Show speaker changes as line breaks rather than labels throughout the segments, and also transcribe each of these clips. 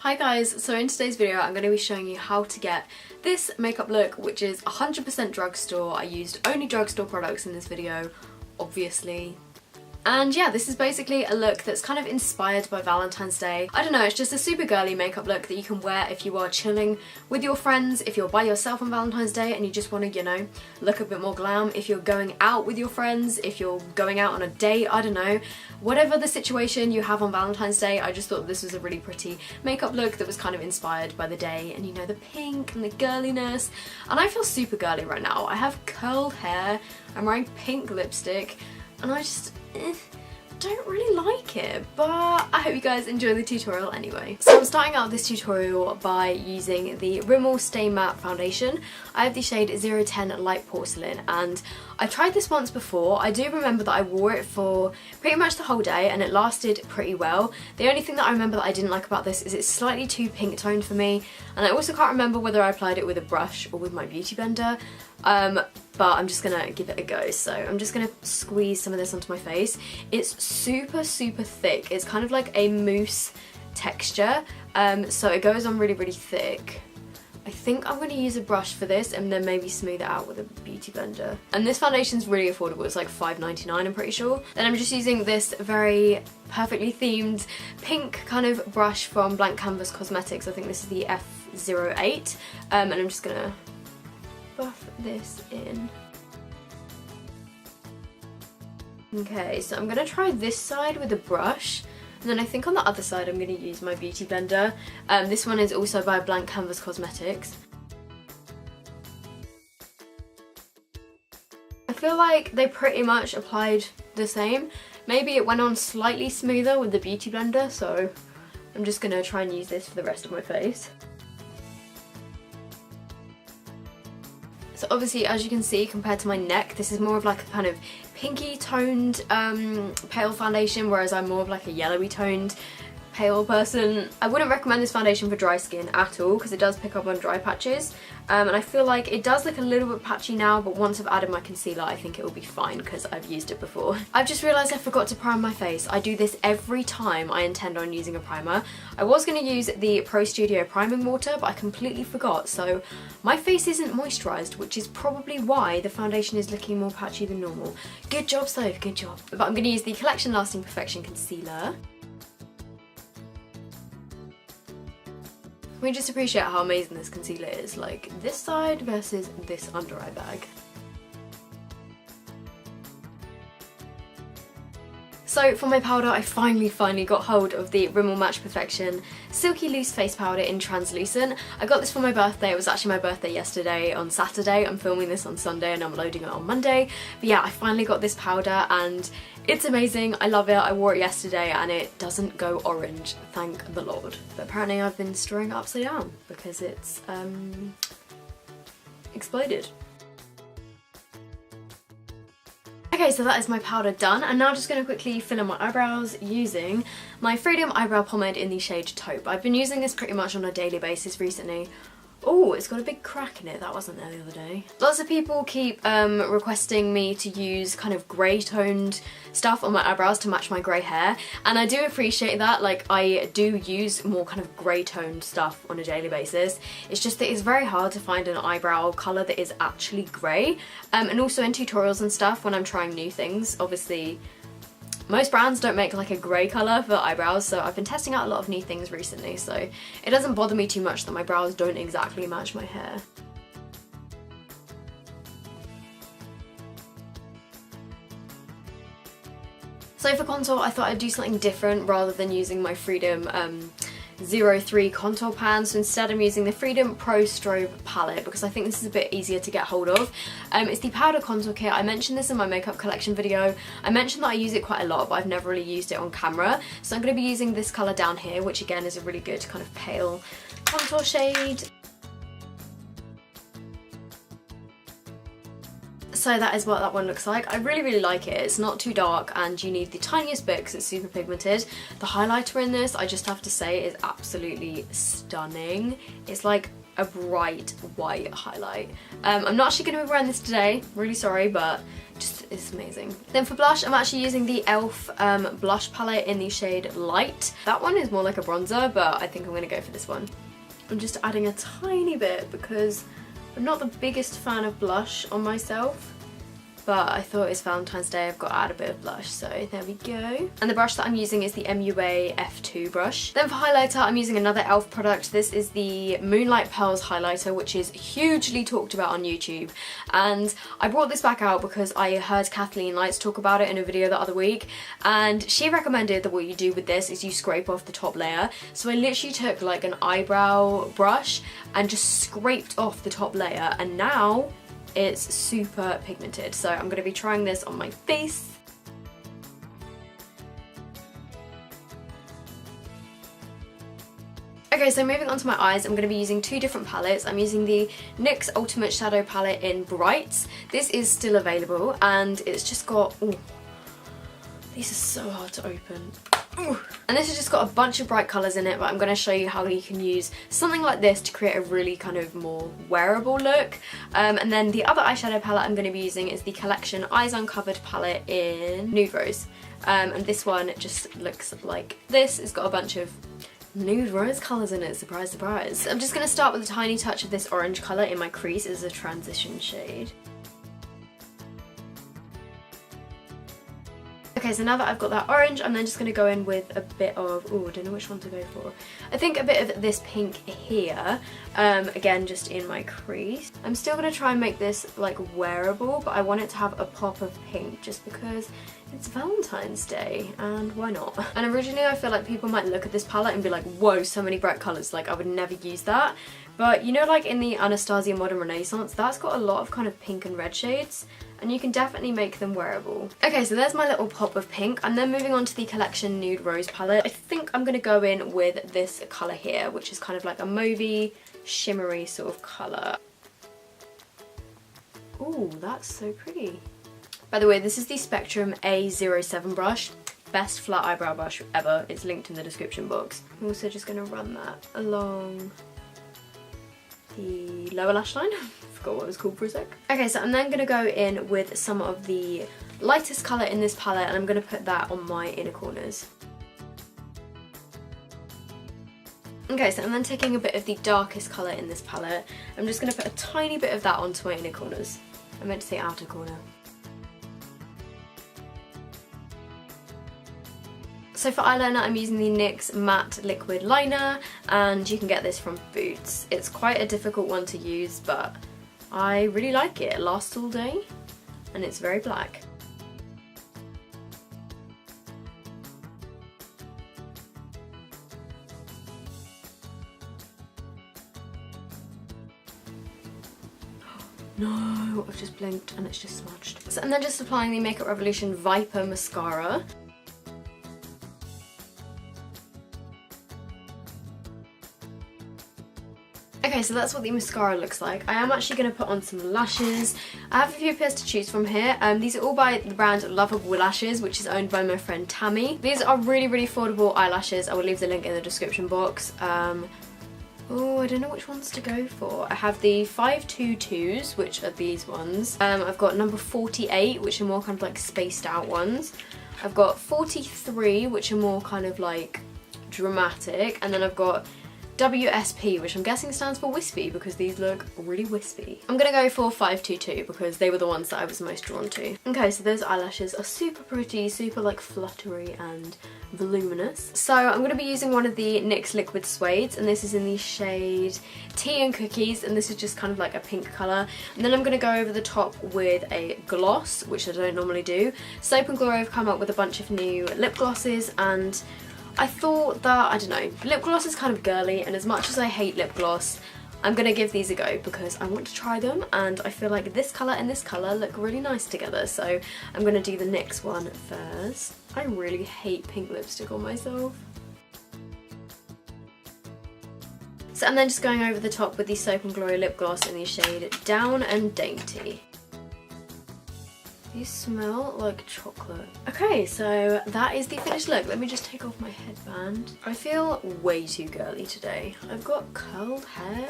Hi guys, so in today's video I'm going to be showing you how to get this makeup look, which is 100% drugstore. I used only drugstore products in this video, obviously. And yeah, this is basically a look that's kind of inspired by Valentine's Day. I don't know, it's just a super girly makeup look that you can wear if you are chilling with your friends, if you're by yourself on Valentine's Day and you just want to, you know, look a bit more glam, if you're going out with your friends, if you're going out on a date, I don't know. Whatever the situation you have on Valentine's Day, I just thought this was a really pretty makeup look that was kind of inspired by the day and, you know, the pink and the girliness. And I feel super girly right now. I have curled hair, I'm wearing pink lipstick, and I just don't really like it, but I hope you guys enjoy the tutorial anyway. So I'm starting out this tutorial by using the Rimmel Stay Matte Foundation. I have the shade 010 Light Porcelain, and I tried this once before. I do remember that I wore it for pretty much the whole day and it lasted pretty well. The only thing that I remember that I didn't like about this is it's slightly too pink toned for me, and I also can't remember whether I applied it with a brush or with my beauty blender. But I'm just gonna give it a go. So I'm just gonna squeeze some of this onto my face. It's super thick. It's kind of like a mousse texture, so it goes on really thick. I think I'm gonna use a brush for this and then maybe smooth it out with a beauty blender. And this foundation's really affordable, it's like $5.99 I'm pretty sure. Then I'm just using this very perfectly themed pink kind of brush from Blank Canvas Cosmetics. I think this is the F08, and I'm just gonna buff this in. Okay, so I'm gonna try this side with a brush, and then I think on the other side I'm gonna use my beauty blender. This one is also by Blank Canvas Cosmetics. I feel like they pretty much applied the same. Maybe it went on slightly smoother with the beauty blender, so I'm just gonna try and use this for the rest of my face. So obviously, as you can see, compared to my neck, this is more of like a kind of pinky toned pale foundation, whereas I'm more of like a yellowy toned pale person. I wouldn't recommend this foundation for dry skin at all because it does pick up on dry patches, and I feel like it does look a little bit patchy now, but once I've added my concealer I think it will be fine because I've used it before. I've just realised I forgot to prime my face. I do this every time I intend on using a primer. I was going to use the Pro Studio priming water, but I completely forgot, so my face isn't moisturised, which is probably why the foundation is looking more patchy than normal. Good job, Soph, good job. But I'm going to use the Collection Lasting Perfection Concealer. We just appreciate how amazing this concealer is, like this side versus this under eye bag. So for my powder, I finally got hold of the Rimmel Match Perfection Silky Loose Face Powder in Translucent. I got this for my birthday. It was actually my birthday yesterday on Saturday. I'm filming this on Sunday and I'm loading it on Monday. But yeah, I finally got this powder and it's amazing. I love it. I wore it yesterday and it doesn't go orange, thank the Lord. But apparently I've been stirring it upside down because it's exploded. Okay, so that is my powder done, and now I'm just going to quickly fill in my eyebrows using my Freedom Eyebrow Pomade in the shade Taupe. I've been using this pretty much on a daily basis recently. Oh, it's got a big crack in it. That wasn't there the other day. Lots of people keep requesting me to use kind of grey toned stuff on my eyebrows to match my grey hair, and I do appreciate that. Like, I do use more kind of grey toned stuff on a daily basis. It's just that it's very hard to find an eyebrow colour that is actually grey, and also in tutorials and stuff when I'm trying new things. Obviously most brands don't make like a grey colour for eyebrows, so I've been testing out a lot of new things recently, so it doesn't bother me too much that my brows don't exactly match my hair. So for contour, I thought I'd do something different rather than using my Freedom 03 contour pan, so instead I'm using the Freedom Pro Strobe palette because I think this is a bit easier to get hold of. It's the powder contour kit. I mentioned this in my makeup collection video. I mentioned that I use it quite a lot, but I've never really used it on camera, so I'm going to be using this colour down here, which again is a really good kind of pale contour shade. So that is what that one looks like. I really like it. It's not too dark and you need the tiniest bit because it's super pigmented. The highlighter in this, I just have to say, is absolutely stunning. It's like a bright white highlight. I'm not actually going to be wearing this today, really sorry, but just it's amazing. Then for blush, I'm actually using the e.l.f. Blush palette in the shade Light. That one is more like a bronzer, but I think I'm going to go for this one. I'm just adding a tiny bit because I'm not the biggest fan of blush on myself, but I thought it's Valentine's Day, I've got to add a bit of blush, so there we go. And the brush that I'm using is the MUA F2 brush. Then for highlighter, I'm using another e.l.f. product. This is the Moonlight Pearls highlighter, which is hugely talked about on YouTube. And I brought this back out because I heard Kathleen Lights talk about it in a video the other week, and she recommended that what you do with this is you scrape off the top layer. So I literally took like an eyebrow brush and just scraped off the top layer, and now it's super pigmented. So I'm going to be trying this on my face. Okay, so moving on to my eyes, I'm going to be using two different palettes. I'm using the NYX Ultimate Shadow Palette in Brights. This is still available, and it's just got... Ooh, these are so hard to open. Ooh. And this has just got a bunch of bright colours in it, but I'm going to show you how you can use something like this to create a really kind of more wearable look. And then the other eyeshadow palette I'm going to be using is the Collection Eyes Uncovered palette in Nude Rose. And this one just looks like this. It's got a bunch of nude rose colours in it, surprise surprise. I'm just going to start with a tiny touch of this orange colour in my crease as a transition shade. Okay, so now that I've got that orange, I'm then just going to go in with a bit of, oh, I don't know which one to go for. I think a bit of this pink here, again, just in my crease. I'm still going to try and make this like wearable, but I want it to have a pop of pink just because it's Valentine's Day, and why not? And originally I feel like people might look at this palette and be like, whoa, so many bright colours, like I would never use that. But you know, like in the Anastasia Modern Renaissance, that's got a lot of kind of pink and red shades, and you can definitely make them wearable. Okay, so there's my little pop of pink. I'm then moving on to the Collection Nude Rose palette. I think I'm going to go in with this colour here, which is kind of like a mauvey, shimmery sort of colour. Ooh, that's so pretty. By the way, this is the Spectrum A07 brush. Best flat eyebrow brush ever. It's linked in the description box. I'm also just going to run that along the lower lash line. Forgot what it was called for a sec. Okay, so I'm then going to go in with some of the lightest colour in this palette, and I'm going to put that on my inner corners. Okay, so I'm then taking a bit of the darkest colour in this palette. I'm just going to put a tiny bit of that onto my inner corners. I meant to say outer corner. So for eyeliner, I'm using the NYX Matte Liquid Liner, and you can get this from Boots. It's quite a difficult one to use, but I really like it. It lasts all day, and it's very black. No, I've just blinked and it's just smudged. So I'm then just applying the Makeup Revolution Viper Mascara. Okay, so that's what the mascara looks like. I am actually going to put on some lashes. I have a few pairs to choose from here. These are all by the brand Lovable Lashes, which is owned by my friend Tammy. These are really, really affordable eyelashes. I will leave the link in the description box. Oh, I don't know which ones to go for. I have the 522s, which are these ones. I've got number 48, which are more kind of like spaced out ones. I've got 43, which are more kind of like dramatic. And then I've got WSP, which I'm guessing stands for wispy because these look really wispy. I'm gonna go for 522 because they were the ones that I was most drawn to. Okay, so those eyelashes are super pretty, super like fluttery and voluminous. So I'm gonna be using one of the NYX Liquid Suedes, and this is in the shade Tea and Cookies, and this is just kind of like a pink colour. And then I'm gonna go over the top with a gloss, which I don't normally do. Soap and Glory have come up with a bunch of new lip glosses, and I thought that, I don't know, lip gloss is kind of girly, and as much as I hate lip gloss, I'm going to give these a go because I want to try them, and I feel like this colour and this colour look really nice together, so I'm going to do the NYX one first. I really hate pink lipstick on myself. So I'm then just going over the top with the Soap and Glory lip gloss in the shade Down and Dainty. These smell like chocolate. Okay, so that is the finished look. Let me just take off my headband. I feel way too girly today. I've got curled hair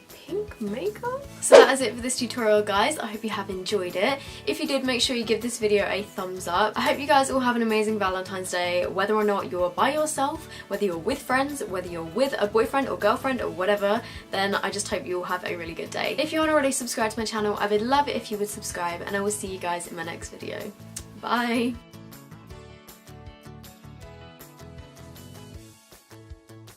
pink makeup. So that is it for this tutorial, guys. I hope you have enjoyed it. If you did, make sure you give this video a thumbs up. I hope you guys all have an amazing Valentine's Day, whether or not you're by yourself, whether you're with friends, whether you're with a boyfriend or girlfriend or whatever, then I just hope you all have a really good day. If you aren't already subscribed to my channel, I would love it if you would subscribe, and I will see you guys in my next video. Bye!